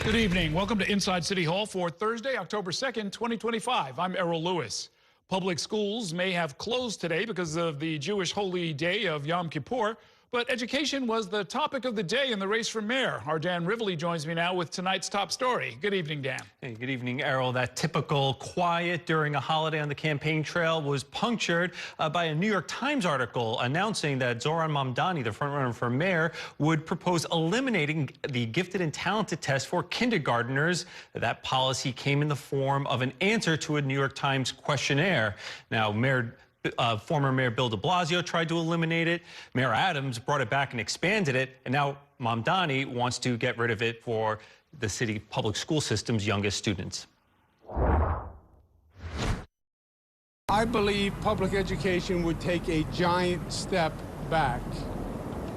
Good evening. Welcome to Inside City Hall for Thursday, October 2nd, 2025. I'm Errol Lewis. Public schools may have closed today because of the Jewish holy day of Yom Kippur, but education was the topic of the day in the race for mayor. Our Dan Rivoli joins me now with tonight's top story. Good evening, Dan. Hey, good evening, Errol. That typical quiet during a holiday on the campaign trail was punctured by a New York Times article announcing that Zohran Mamdani, the frontrunner for mayor, would propose eliminating the gifted and talented test for kindergarteners. That policy came in the form of an answer to a New York Times questionnaire. Now, former Mayor Bill de Blasio tried to eliminate it. Mayor Adams brought it back and expanded it. And now Mamdani wants to get rid of it for the city public school system's youngest students. I believe public education would take a giant step back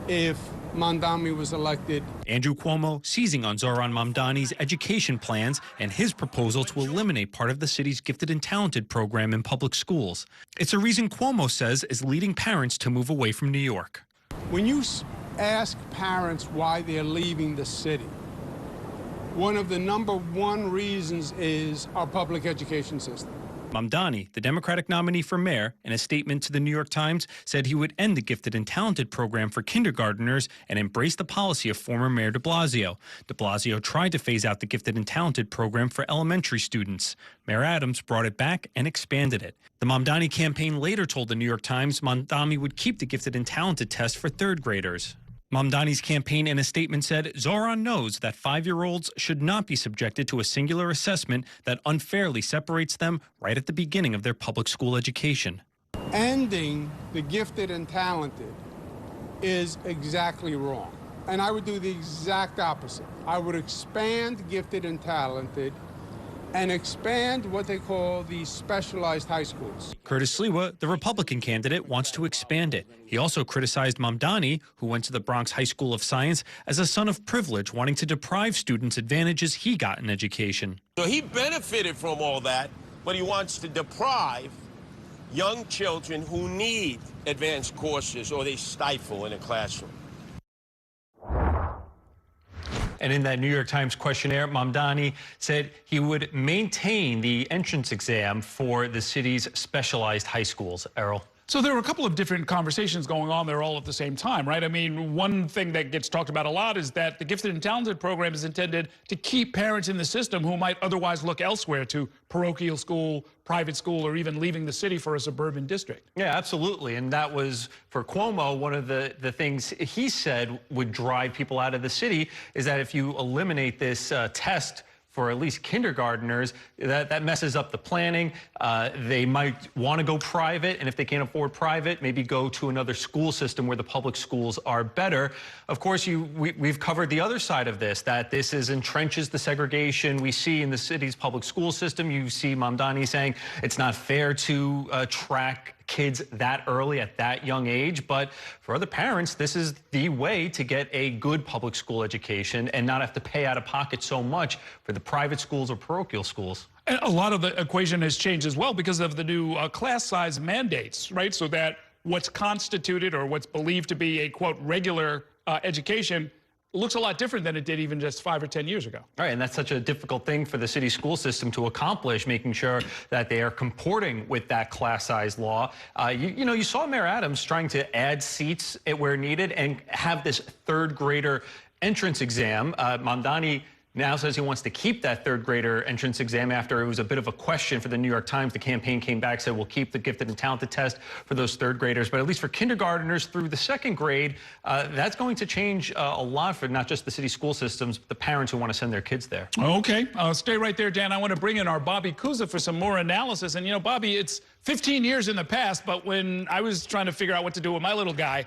if Mamdani was elected. Andrew Cuomo seizing on Zohran Mamdani's education plans and his proposal to eliminate part of the city's gifted and talented program in public schools. It's a reason Cuomo says is leading parents to move away from New York. When you ask parents why they're leaving the city, one of the #1 reasons is our public education system. Mamdani, the Democratic nominee for mayor, in a statement to the New York Times, said he would end the gifted and talented program for kindergarteners and embrace the policy of former Mayor de Blasio. De Blasio tried to phase out the gifted and talented program for elementary students. Mayor Adams brought it back and expanded it. The Mamdani campaign later told the New York Times Mamdani would keep the gifted and talented test for third graders. Mamdani's campaign in a statement said Zohran knows that 5-year-olds should not be subjected to a singular assessment that unfairly separates them right at the beginning of their public school education. Ending the gifted and talented is exactly wrong. And I would do the exact opposite. I would expand gifted and talented and expand what they call the specialized high schools. Curtis Sliwa, the Republican candidate, wants to expand it. He also criticized Mamdani, who went to the Bronx High School of Science, as a son of privilege, wanting to deprive students advantages he got in education. So he benefited from all that, but he wants to deprive young children who need advanced courses or they stifle in a classroom. And in that New York Times questionnaire, Mamdani said he would maintain the entrance exam for the city's specialized high schools. Errol. So there were a couple of different conversations going on there all at the same time, right? I mean, one thing that gets talked about a lot is that the gifted and talented program is intended to keep parents in the system who might otherwise look elsewhere to parochial school, private school, or even leaving the city for a suburban district. Yeah, absolutely. And that was, for Cuomo, one of the things he said would drive people out of the city is that if you eliminate this test for at least kindergarteners, that messes up the planning. They might want to go private, and if they can't afford private, maybe go to another school system where the public schools are better. Of course, we've covered the other side of this, that this entrenches the segregation we see in the city's public school system. You see Mamdani saying it's not fair to track kids that early at that young age, but for other parents, this is the way to get a good public school education and not have to pay out of pocket so much for the private schools or parochial schools. And a lot of the equation has changed as well because of the new class size mandates, right? So that what's constituted or what's believed to be a, quote, regular education looks a lot different than it did even just 5 or 10 years ago. All right, and that's such a difficult thing for the city school system to accomplish, making sure that they are comporting with that class size law. You saw Mayor Adams trying to add seats where needed and have this third grader entrance exam. Mamdani now says he wants to keep that third grader entrance exam after it was a bit of a question for the New York Times. The campaign came back, said we'll keep the gifted and talented test for those third graders, but at least for kindergarteners through the second grade, that's going to change a lot for not just the city school systems, but the parents who want to send their kids there. Okay, stay right there, Dan. I want to bring in our Bobby Kuza for some more analysis. And, you know, Bobby, it's 15 years in the past, but when I was trying to figure out what to do with my little guy,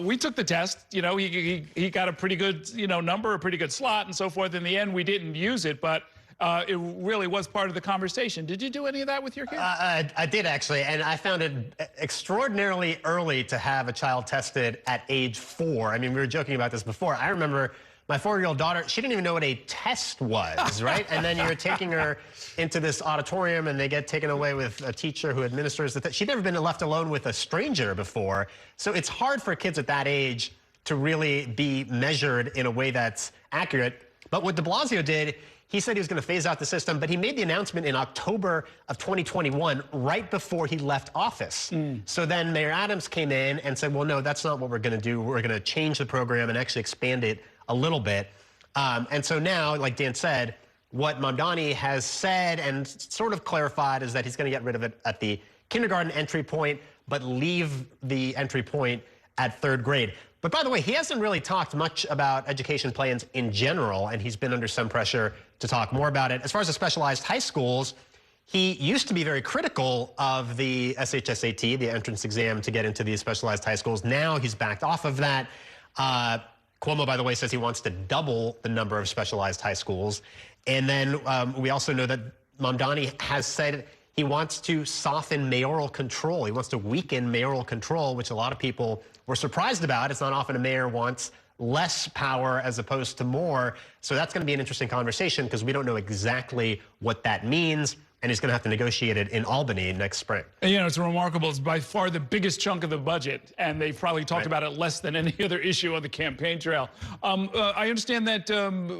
we took the test. You know, he got a pretty good, number, a pretty good slot and so forth. In the end, we didn't use it, but it really was part of the conversation. Did you do any of that with your kid? I did, actually, and I found it extraordinarily early to have a child tested at age 4. I mean, we were joking about this before. I remember my 4-year-old daughter, she didn't even know what a test was, right? And then you're taking her into this auditorium and they get taken away with a teacher who administers the test. She'd never been left alone with a stranger before. So it's hard for kids at that age to really be measured in a way that's accurate. But what de Blasio did, he said he was going to phase out the system, but he made the announcement in October of 2021, right before he left office. So then Mayor Adams came in and said, well, no, that's not what we're going to do. We're going to change the program and actually expand it a little bit. And so now, like Dan said, what Mamdani has said and sort of clarified is that he's going to get rid of it at the kindergarten entry point, but leave the entry point at 3rd grade. But by the way, he hasn't really talked much about education plans in general, and he's been under some pressure to talk more about it. As far as the specialized high schools, he used to be very critical of the SHSAT, the entrance exam to get into these specialized high schools. Now he's backed off of that. Cuomo, by the way, says he wants to double the number of specialized high schools. And then we also know that Mamdani has said he wants to soften mayoral control. He wants to weaken mayoral control, which a lot of people were surprised about. It's not often a mayor wants less power as opposed to more. So that's going to be an interesting conversation because we don't know exactly what that means. And he's going to have to negotiate it in Albany next spring. And, you know, it's remarkable. It's by far the biggest chunk of the budget, and they've probably talked about it less than any other issue on the campaign trail. I understand that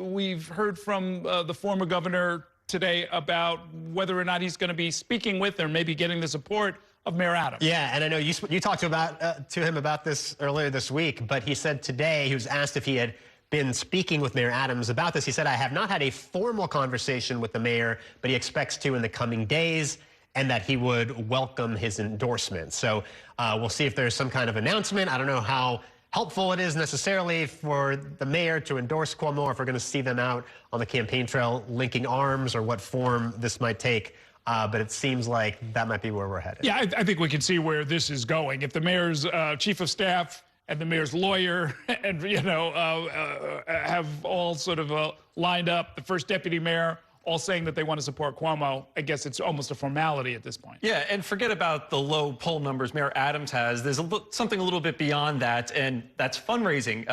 we've heard from the former governor today about whether or not he's going to be speaking with or maybe getting the support of Mayor Adams. Yeah, and I know you talked to him about this earlier this week, but he said today, he was asked if he had been speaking with Mayor Adams about this. He said, I have not had a formal conversation with the mayor, but he expects to in the coming days, and that he would welcome his endorsement. So we'll see if there's some kind of announcement. I don't know how helpful it is necessarily for the mayor to endorse Cuomo, or if we're going to see them out on the campaign trail linking arms, or what form this might take. But it seems like that might be where we're headed. Yeah, I think we can see where this is going. If the mayor's chief of staff and the mayor's lawyer and, have all sort of lined up, the first deputy mayor all saying that they want to support Cuomo, I guess it's almost a formality at this point. Yeah, and forget about the low poll numbers Mayor Adams has. There's something a little bit beyond that, and that's fundraising.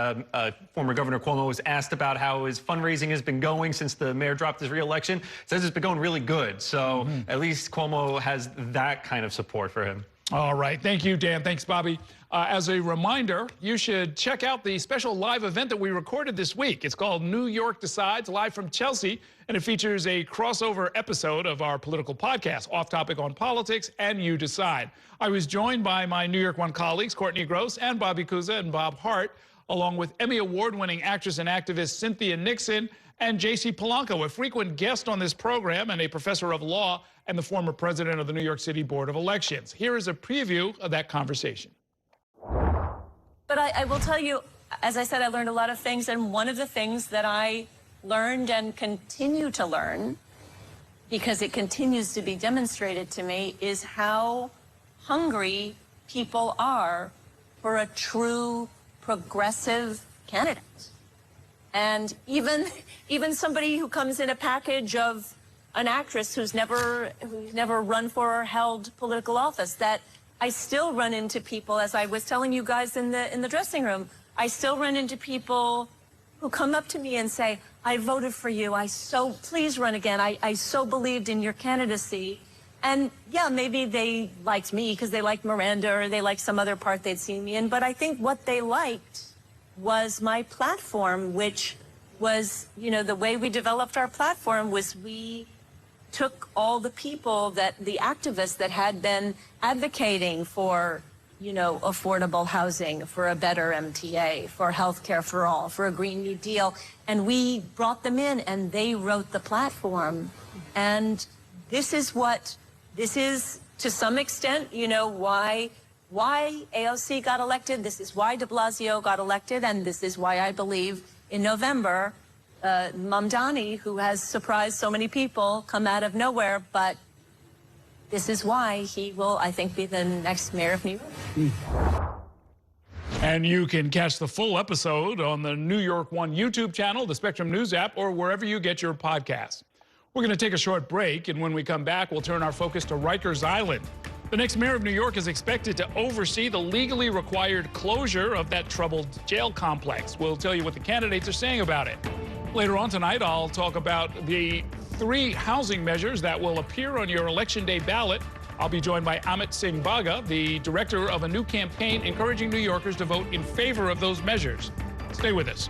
Former Governor Cuomo was asked about how his fundraising has been going since the mayor dropped his reelection. Says it's been going really good. So at least Cuomo has that kind of support for him. All right. Thank you, Dan. Thanks, Bobby. As a reminder, you should check out the special live event that we recorded this week. It's called New York Decides, live from Chelsea, and it features a crossover episode of our political podcast, Off Topic on Politics and You Decide. I was joined by my New York One colleagues, Courtney Gross and Bobby Kuza and Bob Hart, along with Emmy Award-winning actress and activist Cynthia Nixon and J.C. Polanco, a frequent guest on this program and a professor of law and the former president of the New York City Board of Elections. Here is a preview of that conversation. But I will tell you, as I said, I learned a lot of things, and one of the things that I learned and continue to learn, because it continues to be demonstrated to me, is how hungry people are for a true progressive candidate. And even somebody who comes in a package of an actress who's never run for or held political office, that I still run into people, as I was telling you guys in the dressing room, I still run into people who come up to me and say, I voted for you, please run again, I so believed in your candidacy. And yeah, maybe they liked me because they liked Miranda or they liked some other part they'd seen me in, but I think what they liked was my platform, which was, the way we developed our platform was we took all the people, the activists that had been advocating for, affordable housing, for a better MTA, for healthcare for all, for a Green New Deal, and we brought them in and they wrote the platform. And this is to some extent, why AOC got elected. This is why de Blasio got elected, and this is why I believe in November, Mamdani, who has surprised so many people, come out of nowhere, but this is why he will, I think, be the next mayor of New York. And you can catch the full episode on the New York One YouTube channel, the Spectrum News app, or wherever you get your podcasts. We're going to take a short break, and when we come back, we'll turn our focus to Rikers Island. The next mayor of New York is expected to oversee the legally required closure of that troubled jail complex. We'll tell you what the candidates are saying about it. Later on tonight, I'll talk about the 3 housing measures that will appear on your Election Day ballot. I'll be joined by Amit Singh Baga, the director of a new campaign encouraging New Yorkers to vote in favor of those measures. Stay with us.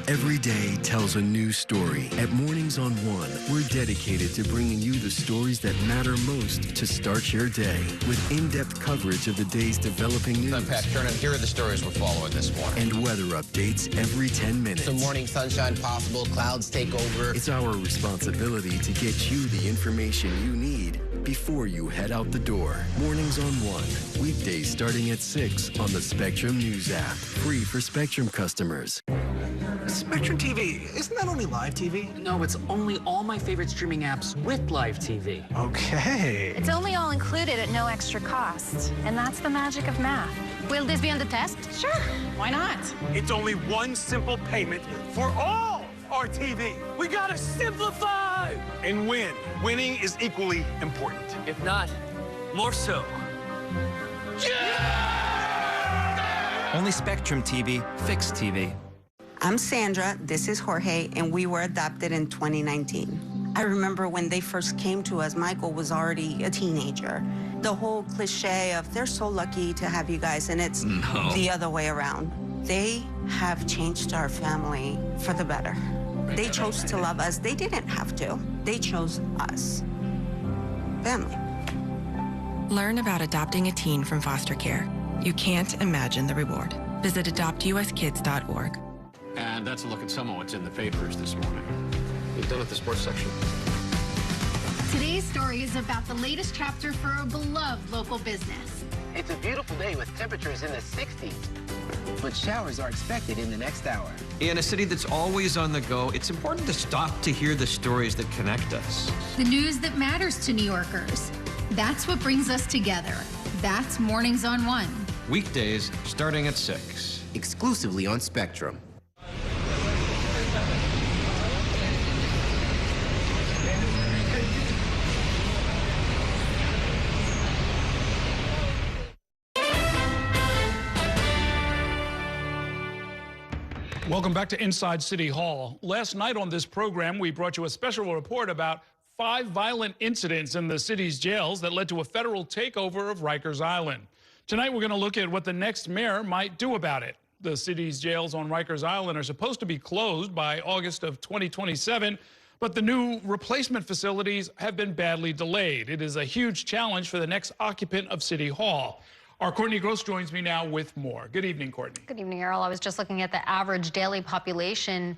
Every day tells a new story. At Mornings on One, we're dedicated to bringing you the stories that matter most to start your day. With in-depth coverage of the day's developing news. I'm Pat Kernan. Here are the stories we're following this morning. And weather updates every 10 minutes. Some morning sunshine possible, clouds take over. It's our responsibility to get you the information you need before you head out the door. Mornings on One. Weekdays starting at 6 on the Spectrum News app. Free for Spectrum customers. Spectrum TV, isn't that only live TV? No, it's only all my favorite streaming apps with live TV. Okay. It's only all included at no extra cost. And that's the magic of math. Will this be on the test? Sure. Why not? It's only one simple payment for all our TV. We gotta simplify and win. Winning is equally important. If not, more so. Yeah! Only Spectrum TV, fixed TV. I'm Sandra, this is Jorge, and we were adopted in 2019. I remember when they first came to us, Michael was already a teenager. The whole cliche of they're so lucky to have you guys, and it's the other way around. They have changed our family for the better. They chose to love us. They didn't have to. They chose us. Family. Learn about adopting a teen from foster care. You can't imagine the reward. Visit adoptuskids.org. And that's a look at some of what's in the papers this morning. We've done with the sports section. Today's story is about the latest chapter for a beloved local business. It's a beautiful day with temperatures in the 60s, but showers are expected in the next hour. In a city that's always on the go, it's important to stop to hear the stories that connect us. The news that matters to New Yorkers. That's what brings us together. That's Mornings on One. Weekdays starting at 6. Exclusively on Spectrum. Welcome back to Inside City Hall. Last night on this program, we brought you a special report about 5 violent incidents in the city's jails that led to a federal takeover of Rikers Island. Tonight, we're going to look at what the next mayor might do about it. The city's jails on Rikers Island are supposed to be closed by August of 2027, but the new replacement facilities have been badly delayed. It is a huge challenge for the next occupant of City Hall. Our Courtney Gross joins me now with more. Good evening, Courtney. Good evening, Errol. I was just looking at the average daily population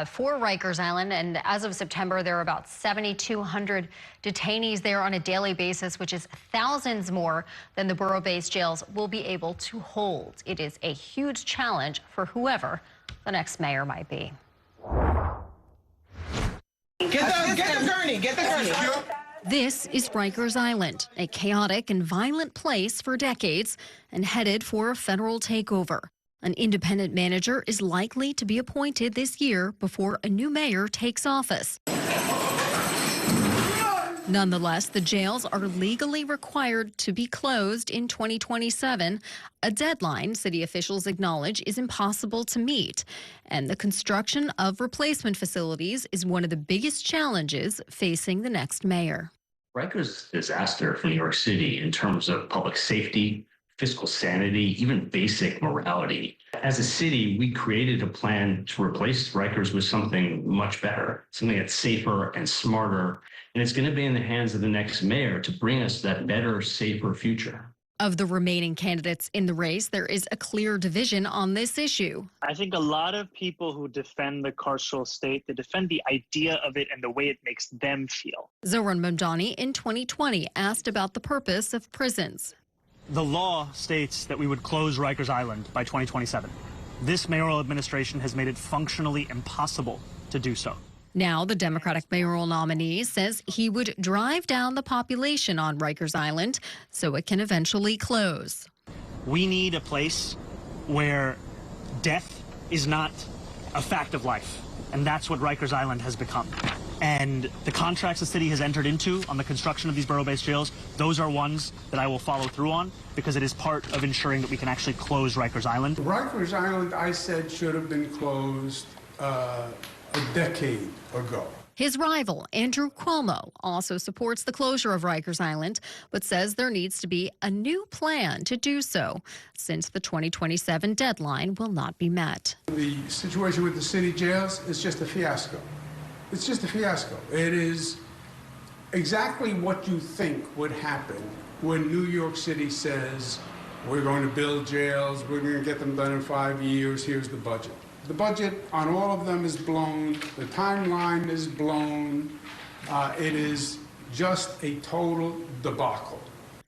for Rikers Island, and as of September, there are about 7,200 detainees there on a daily basis, which is thousands more than the borough-based jails will be able to hold. It is a huge challenge for whoever the next mayor might be. Get the gurney, get the gurney. This is Rikers Island, a chaotic and violent place for decades and headed for a federal takeover. An independent manager is likely to be appointed this year before a new mayor takes office. Nonetheless, the jails are legally required to be closed in 2027, a deadline city officials acknowledge is impossible to meet. And the construction of replacement facilities is one of the biggest challenges facing the next mayor. Rikers is a disaster for New York City in terms of public safety, fiscal sanity, even basic morality. As a city, we created a plan to replace Rikers with something much better, something that's safer and smarter. And it's going to be in the hands of the next mayor to bring us that better, safer future. Of the remaining candidates in the race, there is a clear division on this issue. I think a lot of people who defend the carceral state, they defend the idea of it and the way it makes them feel. Zoran Momdani in 2020 asked about the purpose of prisons. The law states that we would close Rikers Island by 2027. This mayoral administration has made it functionally impossible to do so. Now, the Democratic mayoral nominee says he would drive down the population on Rikers Island so it can eventually close. We need a place where death is not a fact of life, and that's what Rikers Island has become. And the contracts the city has entered into on the construction of these borough-based jails, those are ones that I will follow through on because it is part of ensuring that we can actually close Rikers Island. Rikers Island, I said, should have been closed a decade ago. His rival, Andrew Cuomo, also supports the closure of Rikers Island, but says there needs to be a new plan to do so, since the 2027 deadline will not be met. The situation with the city jails is just a fiasco. It's just a fiasco. It is exactly what you think would happen when New York City says, we're going to build jails, we're going to get them done in 5 years, here's the budget. The budget on all of them is blown, the timeline is blown, it is just a total debacle.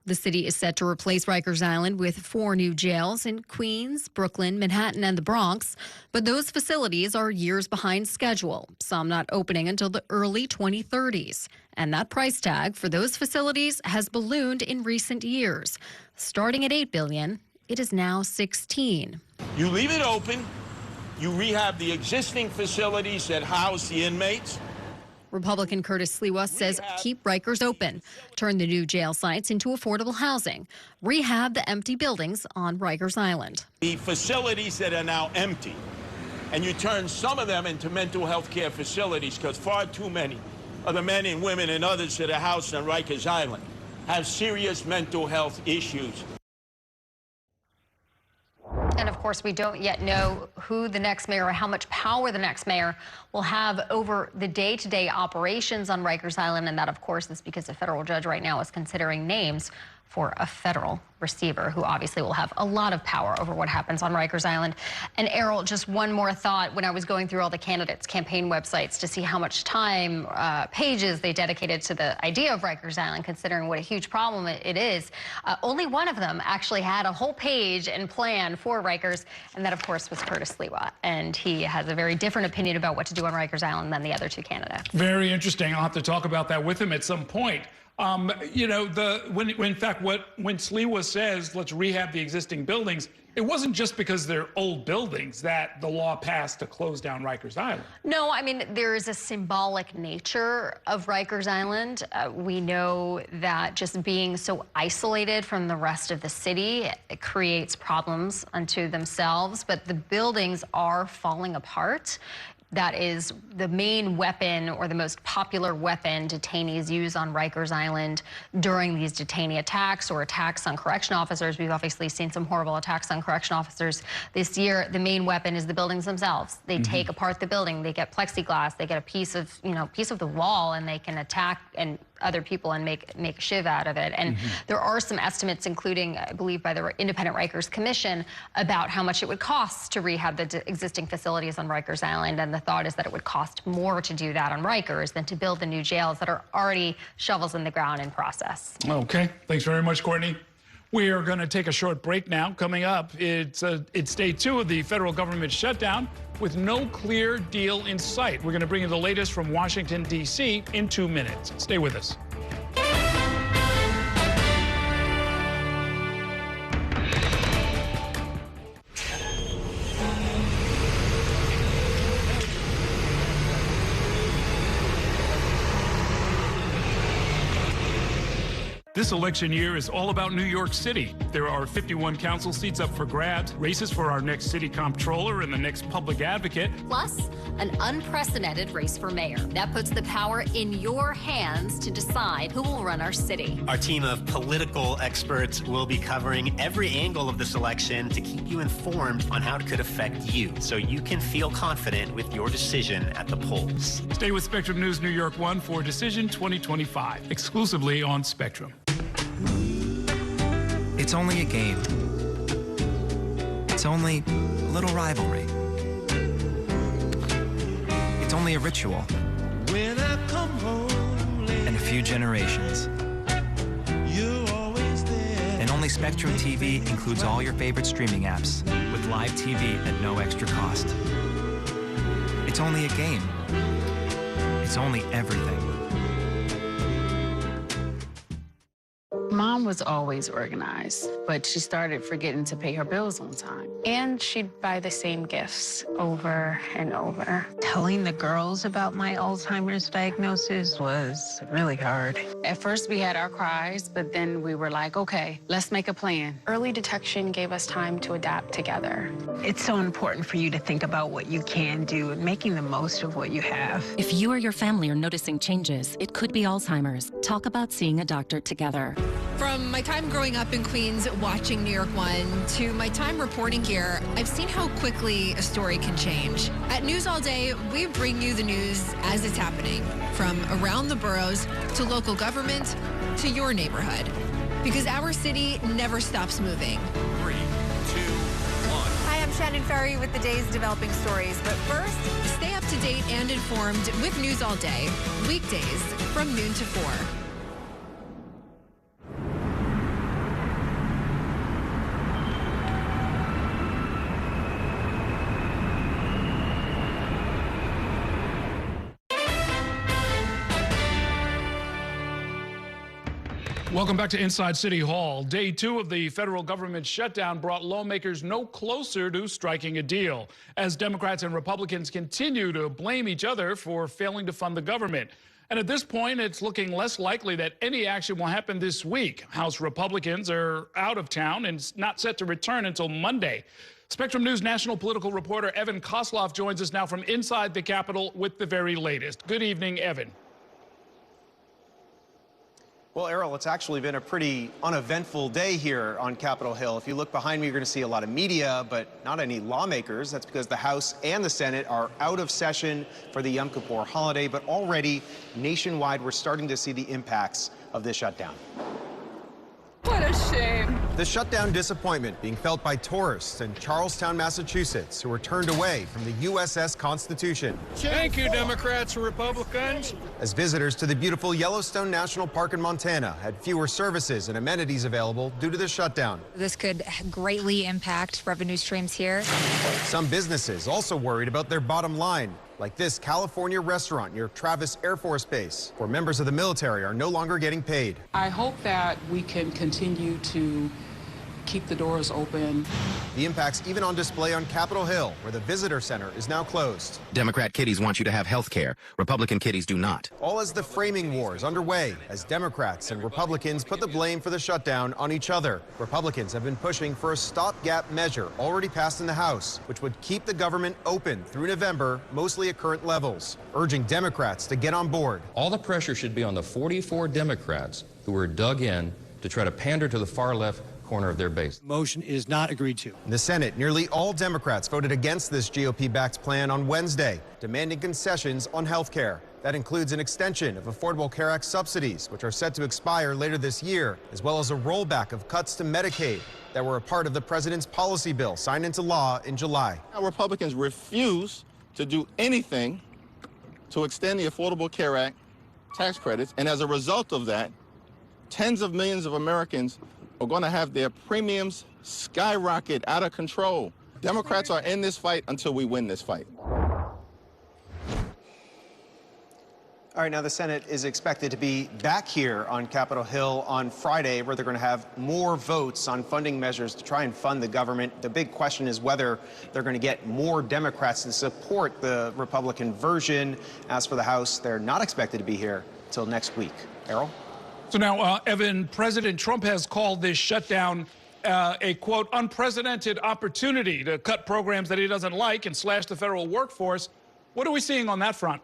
The city is set to replace Rikers Island with 4 new jails in Queens, Brooklyn, Manhattan, and the Bronx. But those facilities are years behind schedule, some not opening until the early 2030s. And that price tag for those facilities has ballooned in recent years. Starting at $8 billion, it is now $16. You leave it open, you rehab the existing facilities that house the inmates. Republican Curtis Sliwa says keep Rikers open, turn the new jail sites into affordable housing, rehab the empty buildings on Rikers Island. The facilities that are now empty, and you turn some of them into mental health care facilities, because far too many of the men and women and others that are housed on Rikers Island have serious mental health issues. And of course, we don't yet know who the next mayor or how much power the next mayor will have over the day-to-day operations on Rikers Island. And that, of course, is because a federal judge right now is considering names for a federal receiver who obviously will have a lot of power over what happens on Rikers Island. And Errol, just one more thought. When I was going through all the candidates' campaign websites to see how much time, pages they dedicated to the idea of Rikers Island, considering what a huge problem it is, only one of them actually had a whole page and plan for Rikers, and that, of course, was Curtis Sliwa. And he has a very different opinion about what to do on Rikers Island than the other 2 candidates. Very interesting. I'll have to talk about that with him at some point. You know, when Sliwa says, let's rehab the existing buildings, it wasn't just because they're old buildings that the law passed to close down Rikers Island. No, I mean, there is a symbolic nature of Rikers Island. We know that just being so isolated from the rest of the city, it creates problems unto themselves, but the buildings are falling apart. That is the main weapon, or the most popular weapon, detainees use on Rikers Island during these detainee attacks or attacks on correction officers. We've obviously seen some horrible attacks on correction officers this year. The main weapon is the buildings themselves. They take apart the building, they get plexiglass, they get a piece of the wall, and they can attack and other people and make a shiv out of it. And there are some estimates, including, I believe, by the Independent Rikers Commission, about how much it would cost to rehab the existing facilities on Rikers Island. And the thought is that it would cost more to do that on Rikers than to build the new jails that are already shovels in the ground in process. Okay, thanks very much, Courtney. We are going to take a short break now. Coming up, it's day 2 of the federal government shutdown with no clear deal in sight. We're going to bring you the latest from Washington, D.C. in 2 minutes. Stay with us. This election year is all about New York City. There are 51 council seats up for grabs, races for our next city comptroller and the next public advocate. Plus, an unprecedented race for mayor. That puts the power in your hands to decide who will run our city. Our team of political experts will be covering every angle of this election to keep you informed on how it could affect you, so you can feel confident with your decision at the polls. Stay with Spectrum News New York 1 for Decision 2025, exclusively on Spectrum. It's only a game. It's only a little rivalry. It's only a ritual. When I come home late, and a few generations. You're always there. And only Spectrum TV includes all your favorite streaming apps with live TV at no extra cost. It's only a game. It's only everything. Mom was always organized, but she started forgetting to pay her bills on time. And she'd buy the same gifts over and over. Telling the girls about my Alzheimer's diagnosis was really hard. At first, we had our cries, but then we were like, okay, let's make a plan. Early detection gave us time to adapt together. It's so important for you to think about what you can do and making the most of what you have. If you or your family are noticing changes, it could be Alzheimer's. Talk about seeing a doctor together. From my time growing up in Queens watching New York 1 to my time reporting here, I've seen how quickly a story can change. At News All Day, we bring you the news as it's happening, from around the boroughs to local government to your neighborhood. Because our city never stops moving. 3, 2, 1. Hi, I'm Shannon Ferry with the day's developing stories. But first, stay up to date and informed with News All Day, weekdays from noon to 4. Welcome back to Inside City Hall. Day 2 of the federal government shutdown brought lawmakers no closer to striking a deal, as Democrats and Republicans continue to blame each other for failing to fund the government. And at this point, it's looking less likely that any action will happen this week. House Republicans are out of town and not set to return until Monday. Spectrum News national political reporter Evan Kosloff joins us now from inside the Capitol with the very latest. Good evening, Evan. Well, Errol, it's actually been a pretty uneventful day here on Capitol Hill. If you look behind me, you're going to see a lot of media, but not any lawmakers. That's because the House and the Senate are out of session for the Yom Kippur holiday, but already nationwide, we're starting to see the impacts of this shutdown. What a shame. The shutdown disappointment being felt by tourists in Charlestown, Massachusetts, who were turned away from the USS Constitution. Thank you, Democrats and Republicans. As visitors to the beautiful Yellowstone National Park in Montana had fewer services and amenities available due to the shutdown. This could greatly impact revenue streams here. Some businesses also worried about their bottom line, like this California restaurant near Travis Air Force Base, where members of the military are no longer getting paid. I hope that we can continue to keep the doors open. The impacts even on display on Capitol Hill, where the visitor center is now closed. Democrat kiddies want you to have health care. Republican kiddies do not. All as the framing war is underway, as Democrats and Republicans put the blame for the shutdown on each other. Republicans have been pushing for a stopgap measure already passed in the House, which would keep the government open through November, mostly at current levels, urging Democrats to get on board. All the pressure should be on the 44 Democrats who were dug in to try to pander to the far left corner of their base. Motion is not agreed to. In the Senate, nearly all Democrats voted against this GOP-backed plan on Wednesday, demanding concessions on health care. That includes an extension of Affordable Care Act subsidies, which are set to expire later this year, as well as a rollback of cuts to Medicaid that were a part of the president's policy bill signed into law in July. Republicans refuse to do anything to extend the Affordable Care Act tax credits, and as a result of that, tens of millions of Americans are going to have their premiums skyrocket out of control. Democrats are in this fight until we win this fight. All right, now the Senate is expected to be back here on Capitol Hill on Friday, where they're going to have more votes on funding measures to try and fund the government. The big question is whether they're going to get more Democrats to support the Republican version. As for the House, they're not expected to be here till next week. Errol? So now, Evan, President Trump has called this shutdown a, quote, unprecedented opportunity to cut programs that he doesn't like and slash the federal workforce. What are we seeing on that front?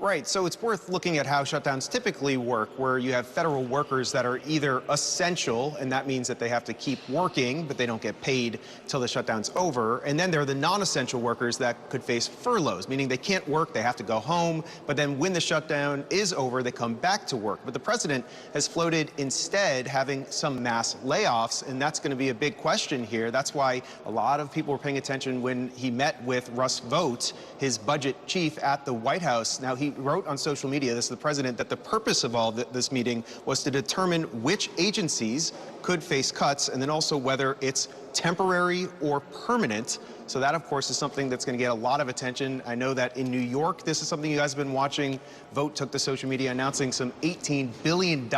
Right, so it's worth looking at how shutdowns typically work, where you have federal workers that are either essential, and that means that they have to keep working, but they don't get paid till the shutdown's over. And then there are the non-essential workers that could face furloughs, meaning they can't work, they have to go home, but then when the shutdown is over, they come back to work. But the president has floated instead having some mass layoffs, and that's going to be a big question here. That's why a lot of people were paying attention when he met with Russ Vought, his budget chief, at the White House. Now, he wrote on social media, this is the president, that the purpose of all this meeting was to determine which agencies could face cuts, and then also whether it's temporary or permanent. So that, of course, is something that's going to get a lot of attention. I know that in New York, this is something you guys have been watching. Vought took to social media announcing some $18 billion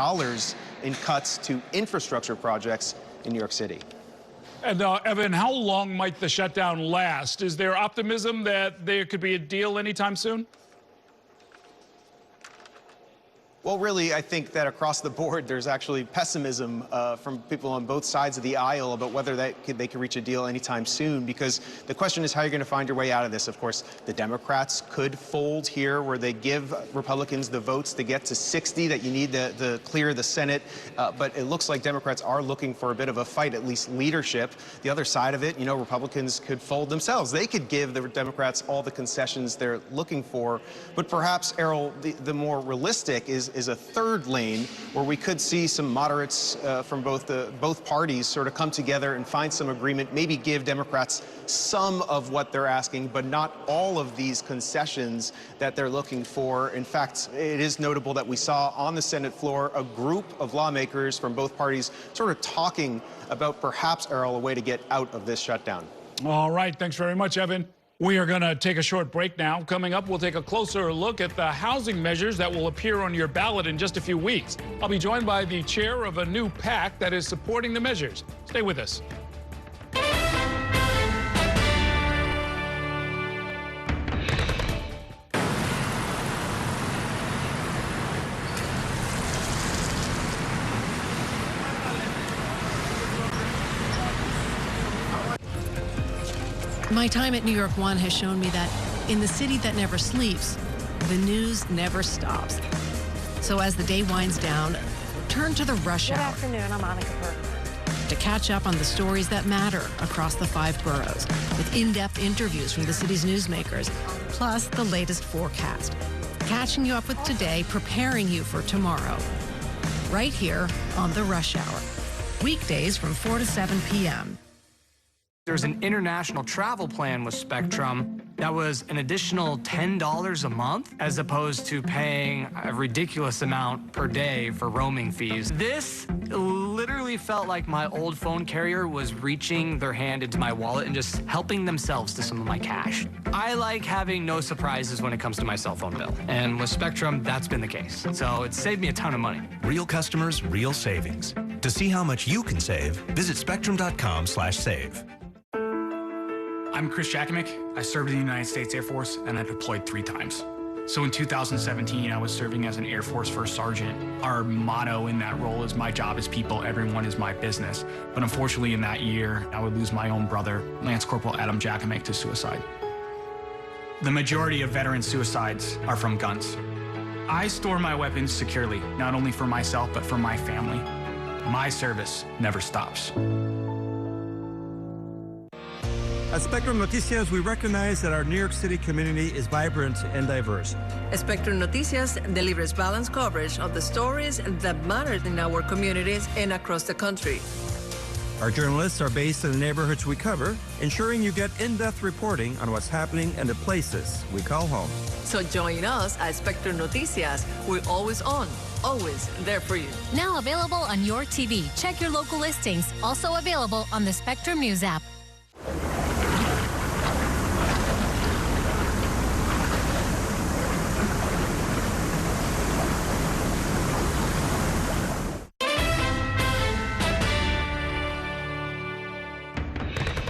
in cuts to infrastructure projects in New York City. And Evan, how long might the shutdown last? Is there optimism that there could be a deal anytime soon? Well, really, I think that across the board, there's actually pessimism from people on both sides of the aisle about whether they could reach a deal anytime soon, because the question is how you're going to find your way out of this. Of course, the Democrats could fold here, where they give Republicans the votes to get to 60 that you need to clear the Senate. But it looks like Democrats are looking for a bit of a fight, at least leadership. The other side of it, you know, Republicans could fold themselves. They could give the Democrats all the concessions they're looking for. But perhaps, Errol, the more realistic is a third lane where we could see some moderates from both parties sort of come together and find some agreement, maybe give Democrats some of what they're asking, but not all of these concessions that they're looking for. In fact, it is notable that we saw on the Senate floor a group of lawmakers from both parties sort of talking about perhaps, Errol, a way to get out of this shutdown. All right. Thanks very much, Evan. We are going to take a short break now. Coming up, we'll take a closer look at the housing measures that will appear on your ballot in just a few weeks. I'll be joined by the chair of a new PAC that is supporting the measures. Stay with us. My time at New York One has shown me that in the city that never sleeps, the news never stops. So as the day winds down, turn to the rush hour. Good afternoon, I'm Monica Bergman. To catch up on the stories that matter across the 5 boroughs, with in-depth interviews from the city's newsmakers, plus the latest forecast. Catching you up with today, preparing you for tomorrow. Right here on the Rush Hour. Weekdays from 4 to 7 p.m. There's an international travel plan with Spectrum that was an additional $10 a month, as opposed to paying a ridiculous amount per day for roaming fees. This literally felt like my old phone carrier was reaching their hand into my wallet and just helping themselves to some of my cash. I like having no surprises when it comes to my cell phone bill. And with Spectrum, that's been the case. So it saved me a ton of money. Real customers, real savings. To see how much you can save, visit spectrum.com/save. I'm Chris Jakimick. I served in the United States Air Force, and I deployed 3 times. So in 2017, I was serving as an Air Force First Sergeant. Our motto in that role is, my job is people, everyone is my business. But unfortunately, in that year, I would lose my own brother, Lance Corporal Adam Jakimick, to suicide. The majority of veteran suicides are from guns. I store my weapons securely, not only for myself, but for my family. My service never stops. At Spectrum Noticias, we recognize that our New York City community is vibrant and diverse. Spectrum Noticias delivers balanced coverage of the stories that matter in our communities and across the country. Our journalists are based in the neighborhoods we cover, ensuring you get in-depth reporting on what's happening in the places we call home. So join us at Spectrum Noticias. We're always on, always there for you. Now available on your TV. Check your local listings. Also available on the Spectrum News app.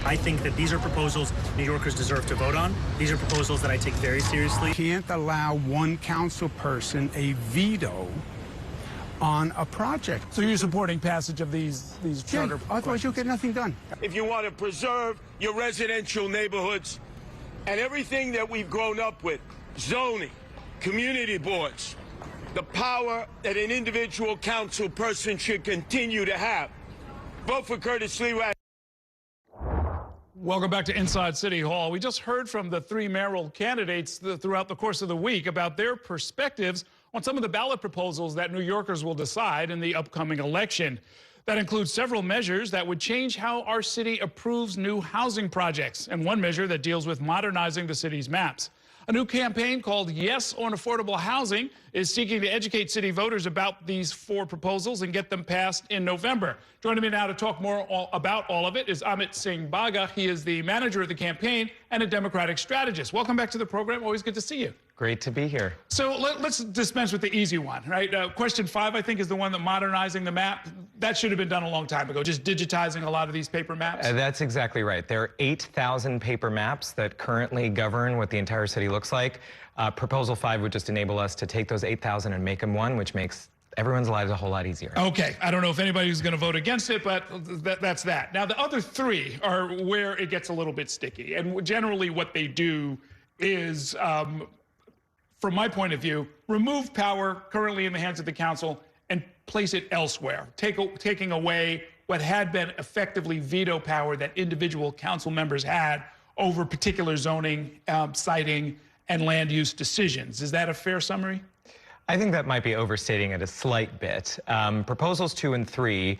I think that these are proposals New Yorkers deserve to vote on. These are proposals that I take very seriously. Can't allow one council person a veto on a project. So you're supporting passage of these charter? Yeah, otherwise you'll get nothing done. If you want to preserve your residential neighborhoods and everything that we've grown up with, zoning, community boards, the power that an individual council person should continue to have, vote for Curtis Lee. Welcome back to Inside City Hall. We just heard from the 3 mayoral candidates throughout the course of the week about their perspectives on some of the ballot proposals that New Yorkers will decide in the upcoming election. That includes several measures that would change how our city approves new housing projects, and one measure that deals with modernizing the city's maps. A new campaign called Yes on Affordable Housing is seeking to educate city voters about these 4 proposals and get them passed in November. Joining me now to talk more about all of it is Amit Singh Baga. He is the manager of the campaign and a Democratic strategist. Welcome back to the program. Always good to see you. Great to be here. So let's dispense with the easy one, right? Question 5, I think, is the one that modernizing the map. That should have been done a long time ago, just digitizing a lot of these paper maps. That's exactly right. There are 8,000 paper maps that currently govern what the entire city looks like. Proposal 5 would just enable us to take those 8,000 and make them one, which makes everyone's lives a whole lot easier. Okay, I don't know if anybody's going to vote against it, but that's that. Now, the other 3 are where it gets a little bit sticky. And generally what they do is, from my point of view, remove power currently in the hands of the council and place it elsewhere, taking away what had been effectively veto power that individual council members had over particular zoning, siting, and land use decisions. Is that a fair summary? I think that might be overstating it a slight bit. Proposals 2 and 3,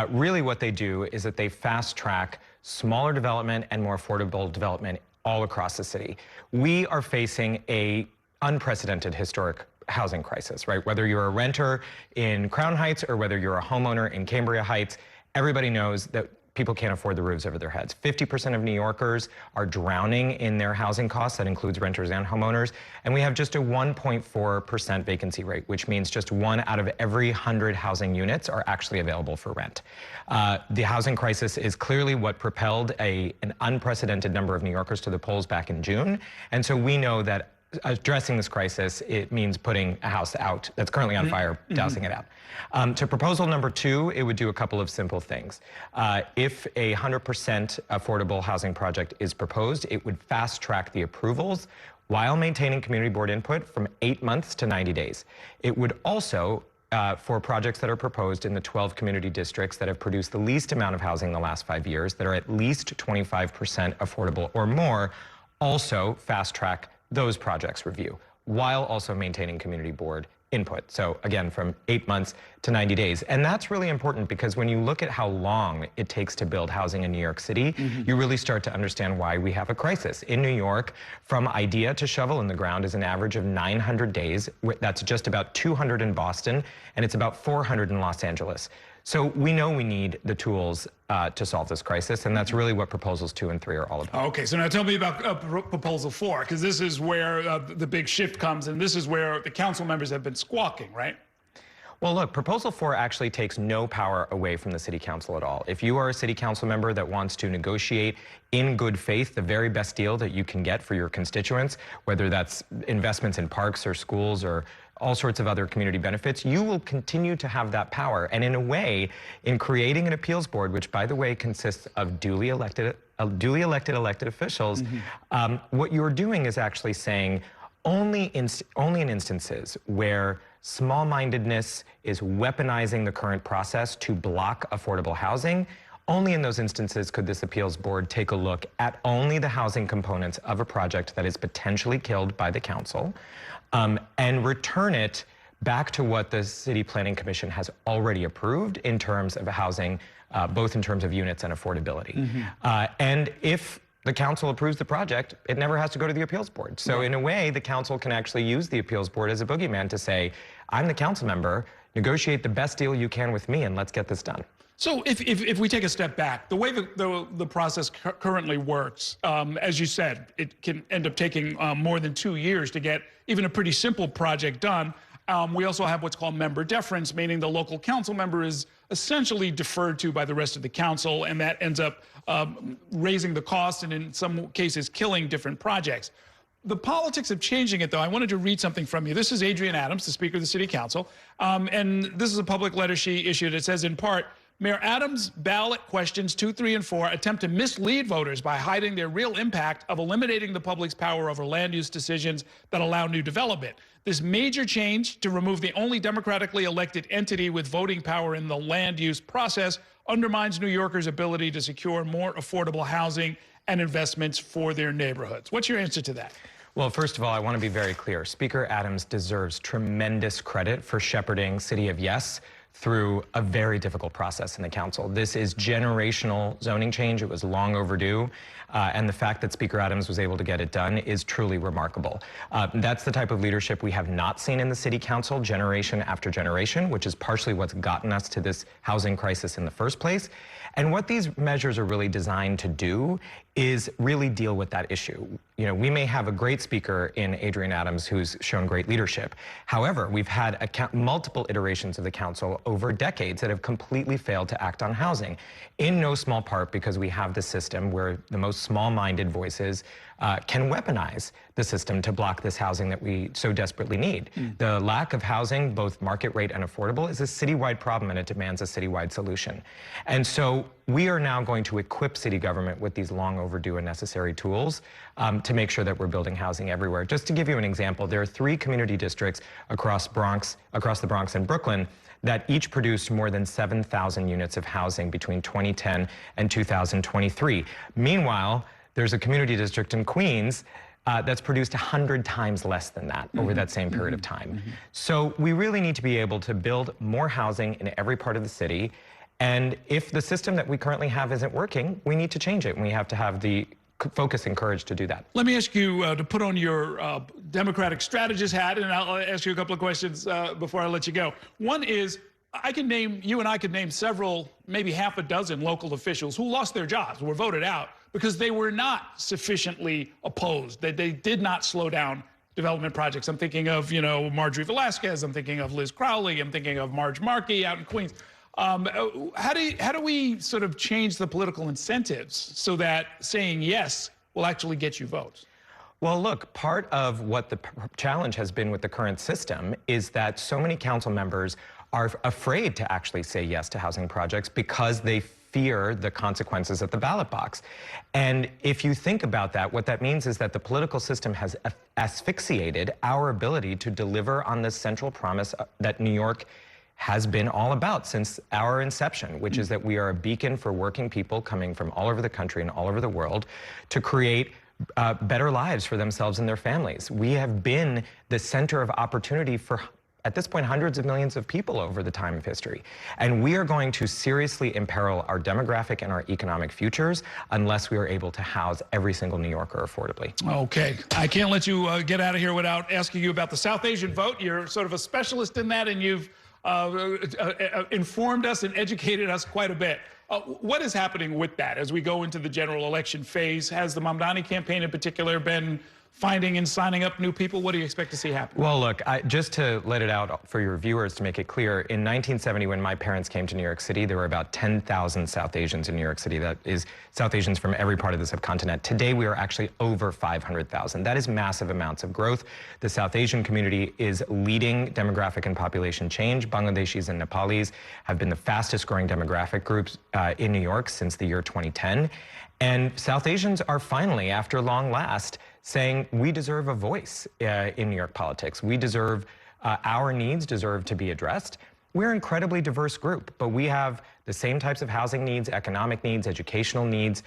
really what they do is that they fast track smaller development and more affordable development all across the city. We are facing a unprecedented historic housing crisis, right? Whether you're a renter in Crown Heights or whether you're a homeowner in Cambria Heights, everybody knows that people can't afford the roofs over their heads. 50% of New Yorkers are drowning in their housing costs. That includes renters and homeowners. And we have just a 1.4% vacancy rate, which means just 1 out of every 100 housing units are actually available for rent. The housing crisis is clearly what propelled an unprecedented number of New Yorkers to the polls back in June. And so we know that addressing this crisis, it means putting a house out that's currently on fire, dousing it out. To proposal number 2, it would do a couple of simple things. If a 100% affordable housing project is proposed, it would fast track the approvals while maintaining community board input from 8 months to 90 days. It would also, for projects that are proposed in the 12 community districts that have produced the least amount of housing in the last 5 years, that are at least 25% affordable or more, also fast track those projects review, while also maintaining community board input. So again, from 8 months to 90 days. And that's really important because when you look at how long it takes to build housing in New York City, you really start to understand why we have a crisis. In New York, from idea to shovel in the ground is an average of 900 days. That's just about 200 in Boston, and it's about 400 in Los Angeles. So we know we need the tools to solve this crisis, and that's really what proposals 2 and 3 are all about. Okay, so now tell me about proposal 4, because this is where the big shift comes, and this is where the council members have been squawking, right? Well, look, proposal 4 actually takes no power away from the city council at all. If you are a city council member that wants to negotiate in good faith the very best deal that you can get for your constituents, whether that's investments in parks or schools or all sorts of other community benefits, you will continue to have that power. And in a way, in creating an appeals board, which by the way consists of duly elected elected officials, what you're doing is actually saying only in instances where small-mindedness is weaponizing the current process to block affordable housing, only in those instances could this appeals board take a look at only the housing components of a project that is potentially killed by the council, and return it back to what the City Planning Commission has already approved in terms of housing, both in terms of units and affordability. And if the council approves the project, it never has to go to the appeals board. So in a way, the council can actually use the appeals board as a boogeyman to say, I'm the council member, negotiate the best deal you can with me, and let's get this done. So if we take a step back, the way the process currently works, as you said, it can end up taking more than 2 years to get even a pretty simple project done. We also have what's called member deference, meaning the local council member is essentially deferred to by the rest of the council, and that ends up raising the cost and in some cases killing different projects. The politics of changing it, though, I wanted to read something from you. This is Adrienne Adams, the Speaker of the City Council, and this is a public letter she issued. It says, in part, Mayor Adams' ballot questions 2, 3, and 4 attempt to mislead voters by hiding their real impact of eliminating the public's power over land use decisions that allow new development. This major change to remove the only democratically elected entity with voting power in the land use process undermines New Yorkers' ability to secure more affordable housing and investments for their neighborhoods. What's your answer to that? Well, first of all, I want to be very clear. Speaker Adams deserves tremendous credit for shepherding City of Yes through a very difficult process in the council. This is generational zoning change. It was long overdue. And the fact that Speaker Adams was able to get it done is truly remarkable. That's the type of leadership we have not seen in the city council generation after generation, which is partially what's gotten us to this housing crisis in the first place. And what these measures are really designed to do is really deal with that issue. You know, we may have a great speaker in Adrienne Adams who's shown great leadership. However, we've had multiple iterations of the council over decades that have completely failed to act on housing, in no small part because we have the system where the most small-minded voices can weaponize the system to block this housing that we so desperately need. The lack of housing, both market rate and affordable, is a citywide problem, and it demands a citywide solution. And so we are now going to equip city government with these long overdue and necessary tools to make sure that we're building housing everywhere. Just to give you an example, there are 3 community districts across the Bronx and Brooklyn that each produced more than 7,000 units of housing between 2010 and 2023. Meanwhile, there's a community district in Queens that's produced 100 times less than that over that same period of time. So we really need to be able to build more housing in every part of the city. And if the system that we currently have isn't working, we need to change it. And we have to have the focus and courage to do that. Let me ask you to put on your Democratic strategist hat, and I'll ask you a couple of questions before I let you go. One is, you and I could name several, maybe half a dozen local officials who lost their jobs, were voted out because they were not sufficiently opposed, that they did not slow down development projects. I'm thinking of, you know, Marjorie Velasquez, I'm thinking of Liz Crowley, I'm thinking of Marge Markey out in Queens. How do we sort of change the political incentives so that saying yes will actually get you votes? Well, look, part of what the challenge has been with the current system is that so many council members are afraid to actually say yes to housing projects because they fear the consequences at the ballot box. And if you think about that, what that means is that the political system has asphyxiated our ability to deliver on this central promise that New York has been all about since our inception, which is that we are a beacon for working people coming from all over the country and all over the world to create better lives for themselves and their families. We have been the center of opportunity for, at this point, hundreds of millions of people over the time of history. And we are going to seriously imperil our demographic and our economic futures unless we are able to house every single New Yorker affordably. Okay. I can't let you get out of here without asking you about the South Asian vote. You're sort of a specialist in that, and you've informed us and educated us quite a bit. What is happening with that as we go into the general election phase? Has the Mamdani campaign in particular been finding and signing up new people? What do you expect to see happen? Well, look, just to let it out for your viewers to make it clear, in 1970, when my parents came to New York City, there were about 10,000 South Asians in New York City. That is South Asians from every part of the subcontinent. Today, we are actually over 500,000. That is massive amounts of growth. The South Asian community is leading demographic and population change. Bangladeshis and Nepalis have been the fastest growing demographic groups in New York since the year 2010. And South Asians are finally, after long last, saying we deserve a voice in New York politics. We deserve, our needs deserve to be addressed. We're an incredibly diverse group, but we have the same types of housing needs, economic needs, educational needs,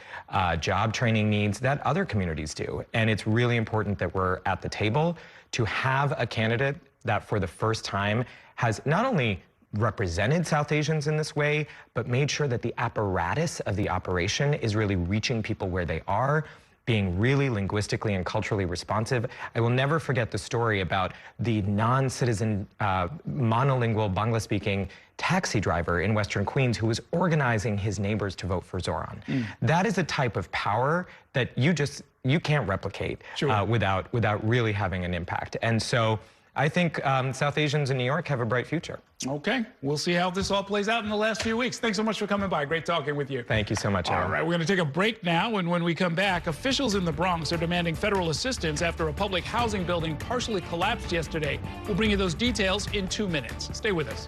job training needs that other communities do. And it's really important that we're at the table to have a candidate that for the first time has not only represented South Asians in this way, but made sure that the apparatus of the operation is really reaching people where they are, being really linguistically and culturally responsive. I will never forget the story about the non-citizen, monolingual Bangla-speaking taxi driver in Western Queens who was organizing his neighbors to vote for Zoran. That is a type of power that you can't replicate without really having an impact. And so I think South Asians in New York have a bright future. Okay. We'll see how this all plays out in the last few weeks. Thanks so much for coming by. Great talking with you. Thank you so much, Aaron. All right. We're going to take a break now, and when we come back, officials in the Bronx are demanding federal assistance after a public housing building partially collapsed yesterday. We'll bring you those details in 2 minutes. Stay with us.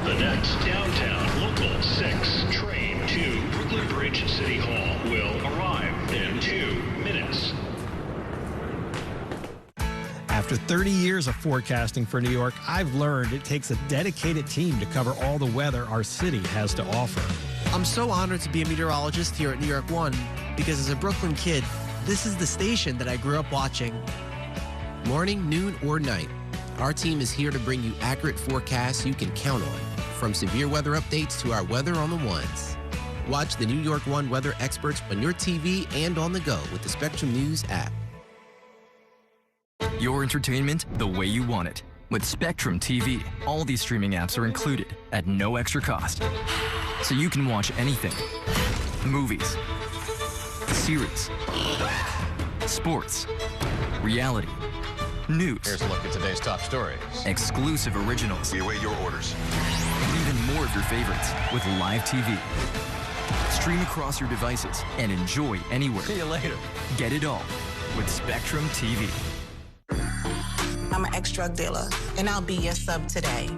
The next downtown local 6 train to Brooklyn Bridge City Hall will arrive in 2 minutes. After 30 years of forecasting for New York, I've learned it takes a dedicated team to cover all the weather our city has to offer. I'm so honored to be a meteorologist here at New York One because as a Brooklyn kid, this is the station that I grew up watching. Morning, noon, or night, our team is here to bring you accurate forecasts you can count on, from severe weather updates to our weather on the ones. Watch the New York One weather experts on your TV and on the go with the Spectrum News app. Your entertainment the way you want it. With Spectrum TV, all these streaming apps are included at no extra cost. So you can watch anything. Movies, series, sports, reality, news. Here's a look at today's top stories. Exclusive originals. We await your orders. And even more of your favorites with live TV. Stream across your devices and enjoy anywhere. See you later. Get it all with Spectrum TV. I'm an ex-drug dealer, and I'll be your sub today.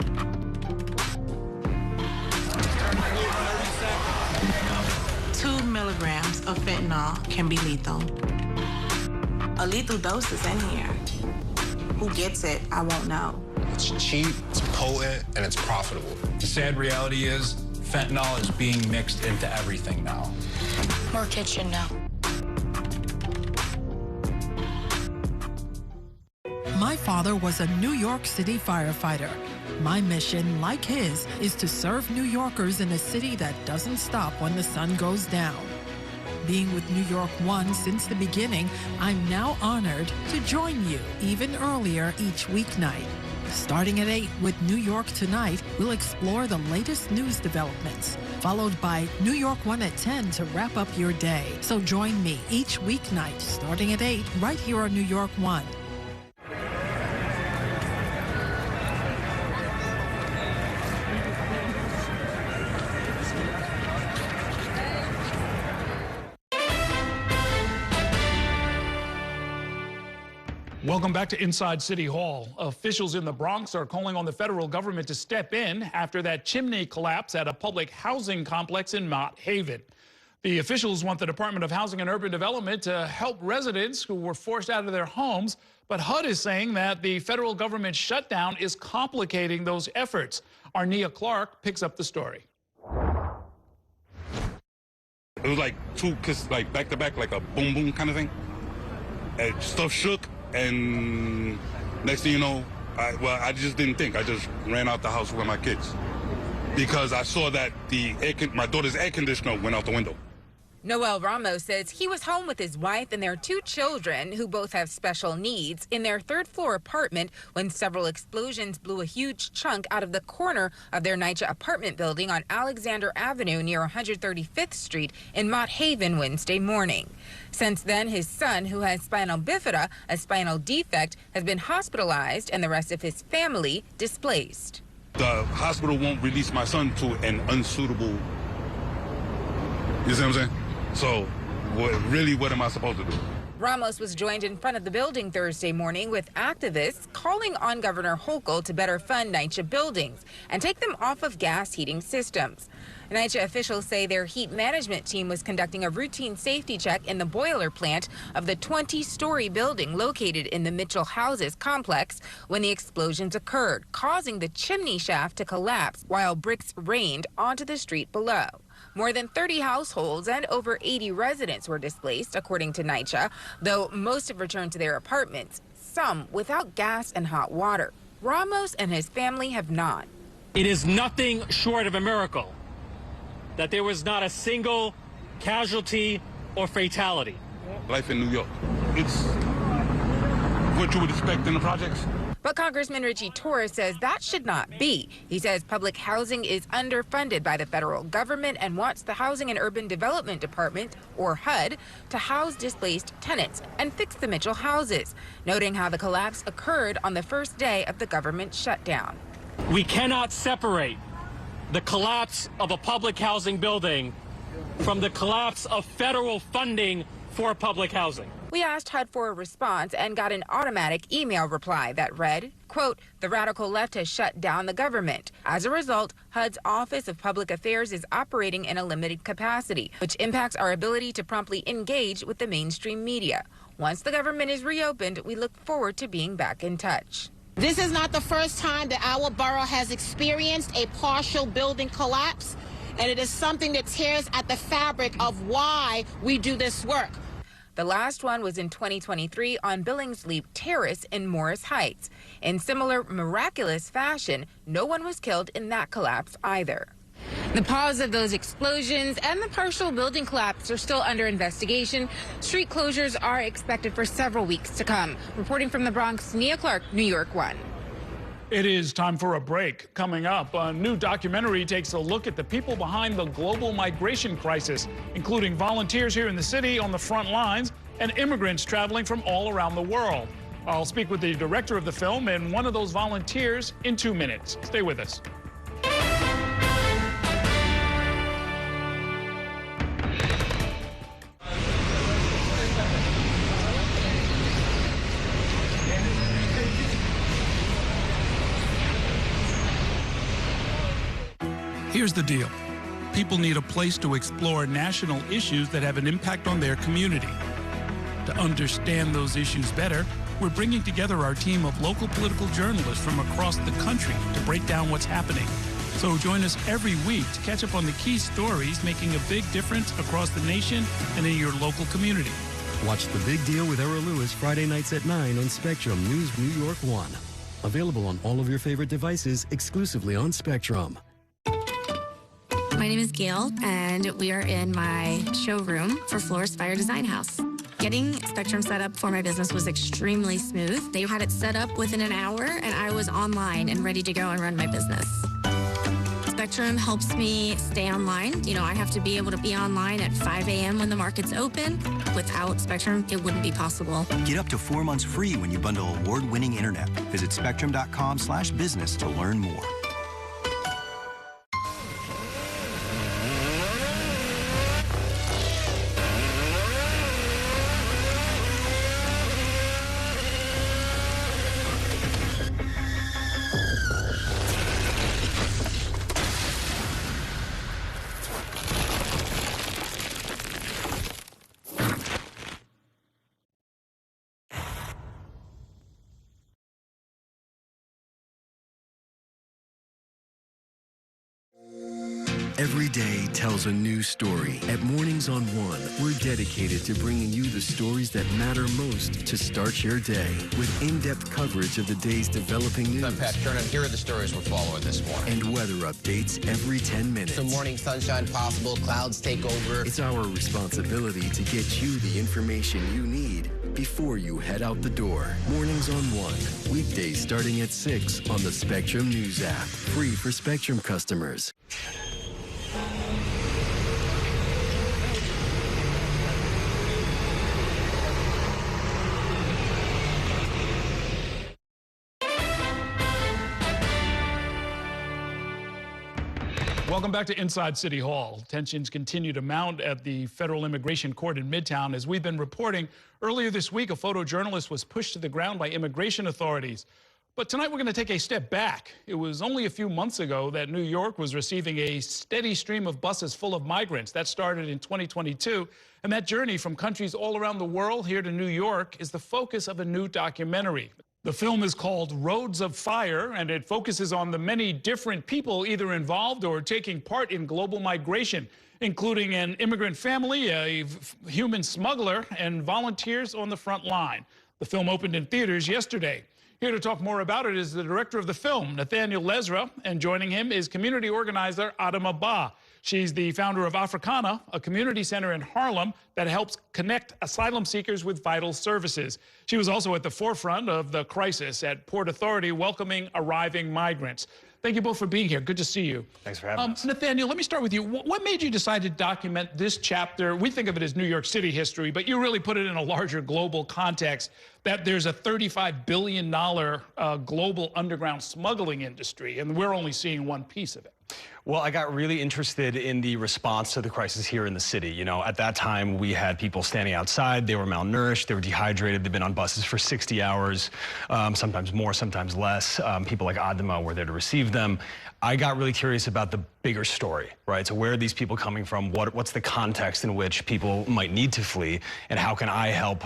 2 milligrams of fentanyl can be lethal. A lethal dose is in here. Who gets it, I won't know. It's cheap, it's potent, and it's profitable. The sad reality is fentanyl is being mixed into everything now. More kitchen now. My father was a New York City firefighter. My mission, like his, is to serve New Yorkers in a city that doesn't stop when the sun goes down. Being with New York One since the beginning, I'm now honored to join you even earlier each weeknight. Starting at 8 with New York Tonight, we'll explore the latest news developments, followed by New York One at 10 to wrap up your day. So join me each weeknight starting at 8 right here on New York One. Welcome back to Inside City Hall. Officials in the Bronx are calling on the federal government to step in after that chimney collapse at a public housing complex in Mott Haven. The officials want the Department of Housing and Urban Development to help residents who were forced out of their homes, but HUD is saying that the federal government shutdown is complicating those efforts. Arnia Clark picks up the story. It was like two, like back to back, like a boom boom kind of thing. And stuff shook. And next thing you know, I just didn't think. I just ran out the house with my kids because I saw that my daughter's air conditioner went out the window. Noel Ramos says he was home with his wife and their 2 children, who both have special needs, in their 3rd-floor apartment when several explosions blew a huge chunk out of the corner of their NYCHA apartment building on Alexander Avenue near 135th Street in Mott Haven Wednesday morning. Since then, his son, who has spinal bifida, a spinal defect, has been hospitalized and the rest of his family displaced. The hospital won't release my son to an unsuitable, you see what I'm saying? So, what am I supposed to do? Ramos was joined in front of the building Thursday morning with activists calling on Governor Hochul to better fund NYCHA buildings and take them off of gas heating systems. NYCHA officials say their heat management team was conducting a routine safety check in the boiler plant of the 20-story building located in the Mitchell Houses complex when the explosions occurred, causing the chimney shaft to collapse while bricks rained onto the street below. More than 30 households and over 80 residents were displaced, according to NYCHA, though most have returned to their apartments, some without gas and hot water. Ramos and his family have not. It is nothing short of a miracle that there was not a single casualty or fatality. Life in New York, it's what you would expect in the projects. But Congressman Richie Torres says that should not be. He says public housing is underfunded by the federal government and wants the Housing and Urban Development Department, or HUD, to house displaced tenants and fix the Mitchell houses, noting how the collapse occurred on the first day of the government shutdown. We cannot separate the collapse of a public housing building from the collapse of federal funding for public housing. We asked HUD for a response and got an automatic email reply that read, quote, "The radical left has shut down the government. As a result, HUD's Office of Public Affairs is operating in a limited capacity, which impacts our ability to promptly engage with the mainstream media. Once the government is reopened, we look forward to being back in touch." This is not the first time that our borough has experienced a partial building collapse, and it is something that tears at the fabric of why we do this work. The last one was in 2023 on Billingsley Terrace in Morris Heights. In similar miraculous fashion, no one was killed in that collapse either. The cause of those explosions and the partial building collapse are still under investigation. Street closures are expected for several weeks to come. Reporting from the Bronx, Nia Clark, New York 1. It is time for a break. Coming up, a new documentary takes a look at the people behind the global migration crisis, including volunteers here in the city on the front lines and immigrants traveling from all around the world. I'll speak with the director of the film and one of those volunteers in 2 minutes. Stay with us. Here's the deal. People need a place to explore national issues that have an impact on their community. To understand those issues better, we're bringing together our team of local political journalists from across the country to break down what's happening. So join us every week to catch up on the key stories making a big difference across the nation and in your local community. Watch The Big Deal with Era Lewis Friday nights at 9 on Spectrum News New York 1. Available on all of your favorite devices exclusively on Spectrum. My name is Gail, and we are in my showroom for Floor's Fire Design House. Getting Spectrum set up for my business was extremely smooth. They had it set up within an hour, and I was online and ready to go and run my business. Spectrum helps me stay online. You know, I have to be able to be online at 5 a.m. when the market's open. Without Spectrum, it wouldn't be possible. Get up to 4 months free when you bundle award-winning internet. Visit spectrum.com/business to learn more. Every day tells a new story. At Mornings on One, we're dedicated to bringing you the stories that matter most to start your day. With in-depth coverage of the day's developing news. I'm Pat Kernan. Here are the stories we're following this morning. And weather updates every 10 minutes. Some morning sunshine possible, clouds take over. It's our responsibility to get you the information you need before you head out the door. Mornings on One. Weekdays starting at 6 on the Spectrum News app. Free for Spectrum customers. Welcome back to Inside City Hall. Tensions continue to mount at the Federal Immigration Court in Midtown. As we've been reporting, earlier this week, a photojournalist was pushed to the ground by immigration authorities. But tonight we're going to take a step back. It was only a few months ago that New York was receiving a steady stream of buses full of migrants. That started in 2022. And that journey from countries all around the world here to New York is the focus of a new documentary. The film is called Roads of Fire, and it focuses on the many different people either involved or taking part in global migration, including an immigrant family, a human smuggler, and volunteers on the front line. The film opened in theaters yesterday. Here to talk more about it is the director of the film, Nathaniel Lezra, and joining him is community organizer Adama Ba. She's the founder of Africana, a community center in Harlem that helps connect asylum seekers with vital services. She was also at the forefront of the crisis at Port Authority, welcoming arriving migrants. Thank you both for being here. Good to see you. Thanks for having us. Nathaniel, let me start with you. What made you decide to document this chapter? We think of it as New York City history, but you really put it in a larger global context, that there's a $35 billion global underground smuggling industry, and we're only seeing one piece of it. Well, I got really interested in the response to the crisis here in the city. You know, at that time, we had people standing outside. They were malnourished. They were dehydrated. They've been on buses for 60 hours, sometimes more, sometimes less. People like Adama were there to receive receive them, I got really curious about the bigger story, right? So where are these people coming from? What's the context in which people might need to flee? And how can I help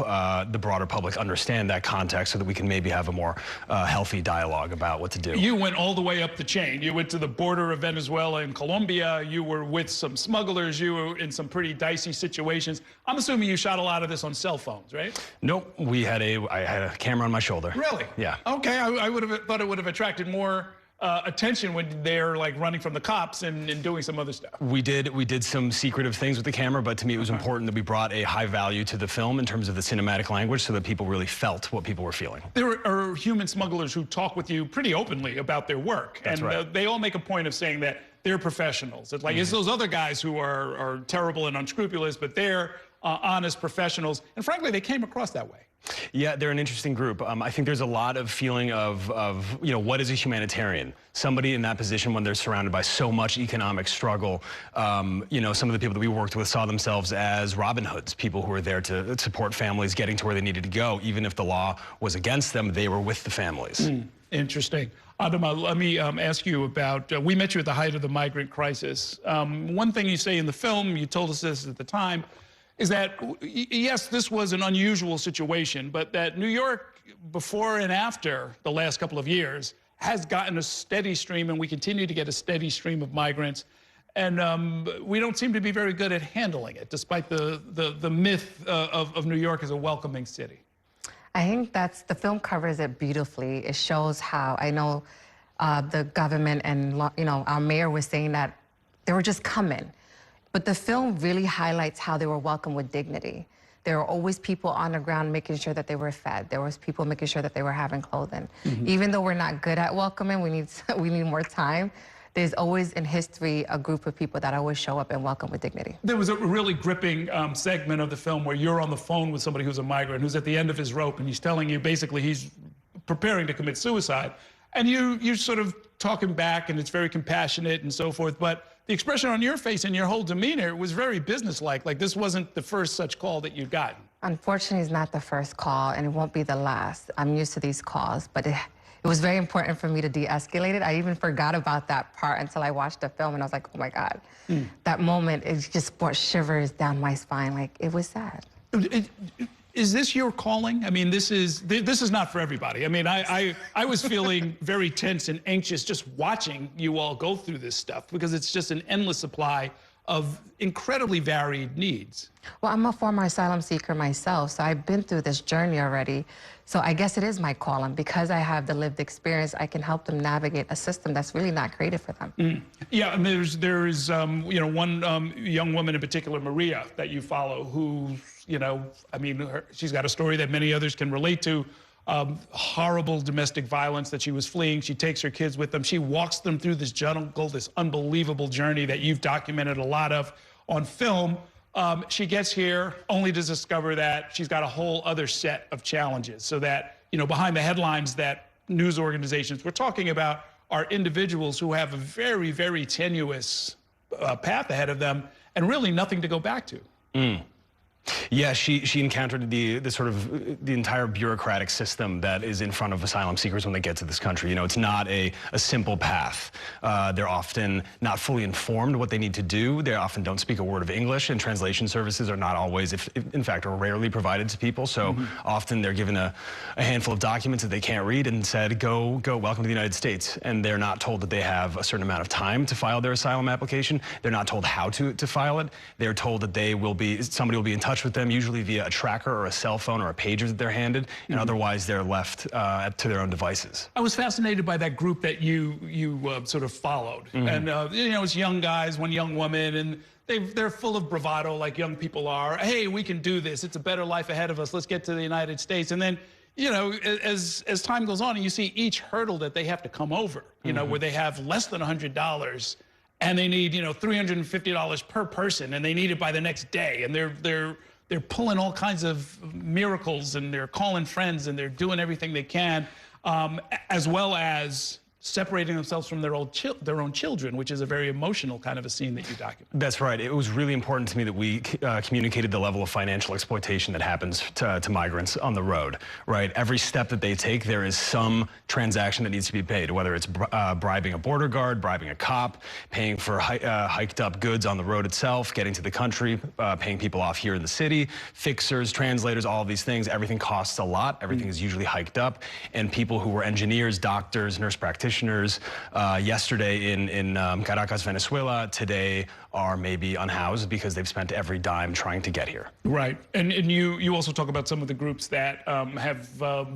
the broader public understand that context so that we can maybe have a more healthy dialogue about what to do? You went all the way up the chain. You went to the border of Venezuela and Colombia. You were with some smugglers. You were in some pretty dicey situations. I'm assuming you shot a lot of this on cell phones, right? Nope. I had a camera on my shoulder. Really? Yeah. Okay. I would have thought it would have attracted more attention when they're like running from the cops and doing some other stuff. We did some secretive things with the camera, but to me it was important that we brought a high value to the film in terms of the cinematic language so that people really felt what people were feeling. There are human smugglers who talk with you pretty openly about their work. That's right. They all make a point of saying that they're professionals. It's like, it's those other guys who are terrible and unscrupulous, but they're honest professionals. And frankly, they came across that way. Yeah, they're an interesting group. I think there's a lot of feeling of what is a humanitarian? Somebody in that position when they're surrounded by so much economic struggle. Some of the people that we worked with saw themselves as Robin Hoods, people who were there to support families getting to where they needed to go. Even if the law was against them, they were with the families. Interesting. Adama, let me ask you about, we met you at the height of the migrant crisis. One thing you say in the film, you told us this at the time, is that, yes, this was an unusual situation, but that New York, before and after the last couple of years, has gotten a steady stream, and we continue to get a steady stream of migrants. And we don't seem to be very good at handling it, despite the myth of New York as a welcoming city. I think the film covers it beautifully. It shows how, I know the government and, our mayor was saying that they were just coming. But the film really highlights how they were welcomed with dignity. There were always people on the ground making sure that they were fed. There was people making sure that they were having clothing. Even though we're not good at welcoming, we need more time. There's always in history a group of people that always show up and welcome with dignity. There was a really gripping segment of the film where you're on the phone with somebody who's a migrant, who's at the end of his rope, and he's telling you basically he's preparing to commit suicide. And you sort of talk him back, and it's very compassionate and so forth, but the expression on your face and your whole demeanor was very businesslike, like this wasn't the first such call that you'd gotten. Unfortunately, it's not the first call, and it won't be the last. I'm used to these calls, but it was very important for me to de-escalate it. I even forgot about that part until I watched the film, and I was like, oh my God. That moment, it just brought shivers down my spine. Like, it was sad. Is this your calling? I mean, this is not for everybody. I mean, I was feeling very tense and anxious just watching you all go through this stuff because it's just an endless supply of incredibly varied needs. Well, I'm a former asylum seeker myself, so I've been through this journey already. So I guess it is my calling. Because I have the lived experience, I can help them navigate a system that's really not created for them. Yeah, and there is one young woman in particular, Maria, that you follow, who, I mean, she's got a story that many others can relate to. Horrible domestic violence that she was fleeing. She takes her kids with them. She walks them through this jungle, this unbelievable journey that you've documented a lot of on film. She gets here only to discover that she's got a whole other set of challenges. So that, behind the headlines that news organizations were talking about are individuals who have a very, very tenuous path ahead of them and really nothing to go back to. Yeah, she encountered the entire bureaucratic system that is in front of asylum seekers when they get to this country. It's not a simple path. They're often not fully informed what they need to do. They often don't speak a word of English, and translation services are not always, in fact, are rarely provided to people. So often they're given a handful of documents that they can't read and said, go, welcome to the United States. And they're not told that they have a certain amount of time to file their asylum application. They're not told how to file it. They're told that somebody will be in touch with them, usually via a tracker or a cell phone or a pager that they're handed, and otherwise they're left to their own devices. I was fascinated by that group that you sort of followed. And, it's young guys, one young woman, and they're full of bravado like young people are. Hey, we can do this. It's a better life ahead of us. Let's get to the United States. And then, as time goes on and you see each hurdle that they have to come over, where they have less than $100 and they need, $350 per person, and they need it by the next day. And they're pulling all kinds of miracles, and they're calling friends, and they're doing everything they can, as well as separating themselves from their own children, which is a very emotional kind of a scene that you document. That's right. It was really important to me that we communicated the level of financial exploitation that happens to migrants on the road, right? Every step that they take, there is some transaction that needs to be paid, whether it's bribing a border guard, bribing a cop, paying for hiked up goods on the road itself, getting to the country, paying people off here in the city, fixers, translators, all of these things. Everything costs a lot. Everything is usually hiked up. And people who were engineers, doctors, nurse practitioners, yesterday in Caracas, Venezuela, today are maybe unhoused because they've spent every dime trying to get here. Right. And you also talk about some of the groups that have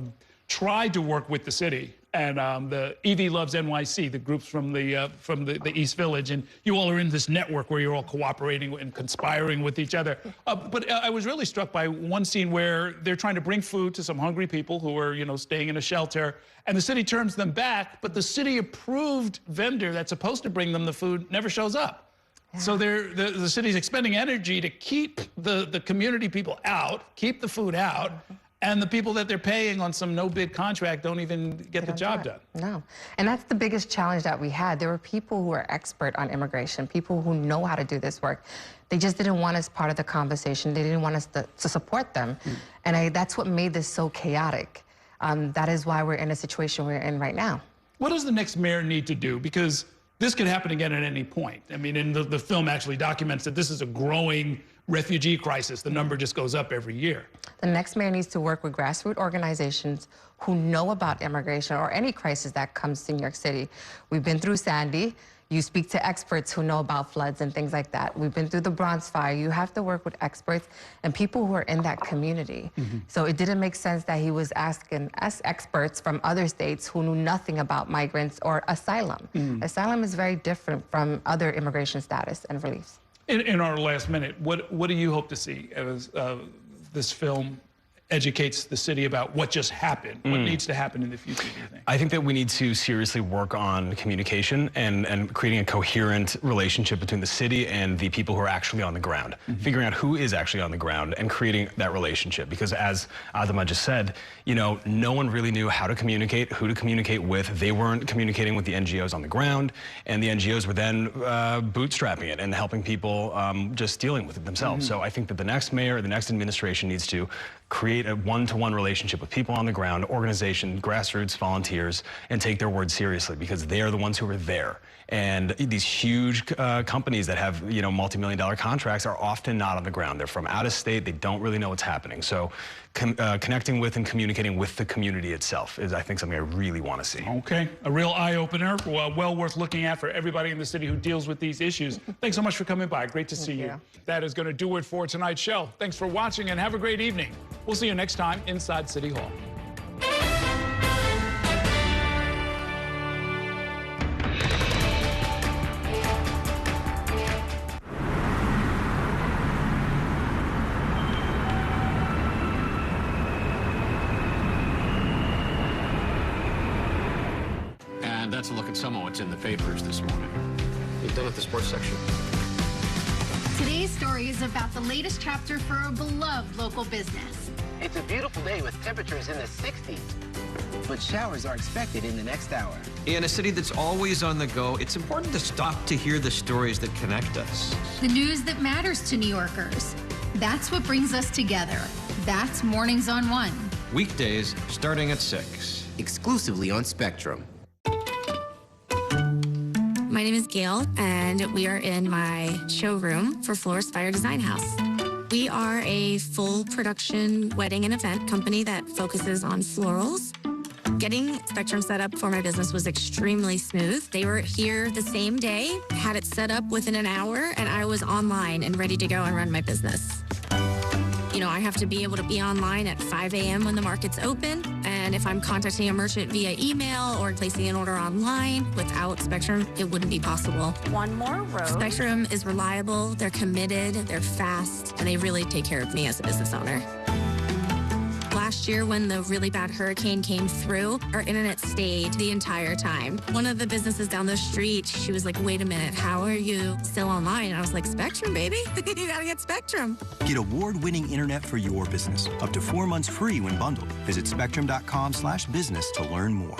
tried to work with the city. And the EV Loves NYC, the groups from the East Village, and you all are in this network where you're all cooperating and conspiring with each other. But I was really struck by one scene where they're trying to bring food to some hungry people who are, staying in a shelter, and the city turns them back, but the city-approved vendor that's supposed to bring them the food never shows up. Yeah. So the city's expending energy to keep the community people out, keep the food out, and the people that they're paying on some no-bid contract don't even get the job done. No. And that's the biggest challenge that we had. There were people who are expert on immigration, people who know how to do this work. They just didn't want us part of the conversation. They didn't want us to support them. And that's what made this so chaotic. That is why we're in a situation we're in right now. What does the next mayor need to do? Because this could happen again at any point. I mean, and the film actually documents that this is a growing refugee crisis. The number just goes up every year. The next mayor needs to work with grassroots organizations who know about immigration or any crisis that comes to New York City. We've been through Sandy. You speak to experts who know about floods and things like that. We've been through the Bronx fire. You have to work with experts and people who are in that community. So it didn't make sense that he was asking us experts from other states who knew nothing about migrants or asylum. Asylum is very different from other immigration status and reliefs. In our last minute, what do you hope to see as this film educates the city about what just happened? What needs to happen in the future, do you think? I think that we need to seriously work on communication and creating a coherent relationship between the city and the people who are actually on the ground. Figuring out who is actually on the ground and creating that relationship. Because as Adama just said, no one really knew how to communicate, who to communicate with. They weren't communicating with the NGOs on the ground, and the NGOs were then bootstrapping it and helping people just dealing with it themselves. So I think that the next mayor, the next administration needs to create a one-to-one relationship with people on the ground, organizations, grassroots, volunteers, and take their word seriously, because they are the ones who are there. And these huge companies that have, multi-million-dollar contracts are often not on the ground. They're from out of state. They don't really know what's happening. So connecting with and communicating with the community itself is, I think, something I really want to see. Okay, a real eye-opener, well worth looking at for everybody in the city who deals with these issues. Thanks so much for coming by. Great to see you. That is going to do it for tonight's show. Thanks for watching and have a great evening. We'll see you next time inside City Hall. And that's a look at some of what's in the papers this morning. You're done with the sports section. Today's story is about the latest chapter for a beloved local business. It's a beautiful day with temperatures in the 60s, but showers are expected in the next hour. In a city that's always on the go, it's important to stop to hear the stories that connect us. The news that matters to New Yorkers. That's what brings us together. That's Mornings on One. Weekdays starting at 6. Exclusively on Spectrum. My name is Gail, and we are in my showroom for Florist Fire Design House. We are a full production wedding and event company that focuses on florals. Getting Spectrum set up for my business was extremely smooth. They were here the same day, had it set up within an hour, and I was online and ready to go and run my business. I have to be able to be online at 5 a.m. when the market's open. And if I'm contacting a merchant via email or placing an order online, without Spectrum, it wouldn't be possible. One more row. Spectrum is reliable, they're committed, they're fast, and they really take care of me as a business owner. Last year, when the really bad hurricane came through, our internet stayed the entire time. One of the businesses down the street, she was like, wait a minute, how are you still online? And I was like, Spectrum, baby. You gotta get Spectrum. Get award-winning internet for your business. Up to 4 months free when bundled. Visit spectrum.com/business to learn more.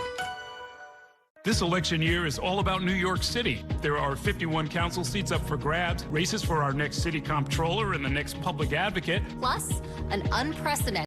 This election year is all about New York City. There are 51 council seats up for grabs, races for our next city comptroller and the next public advocate. Plus, an unprecedented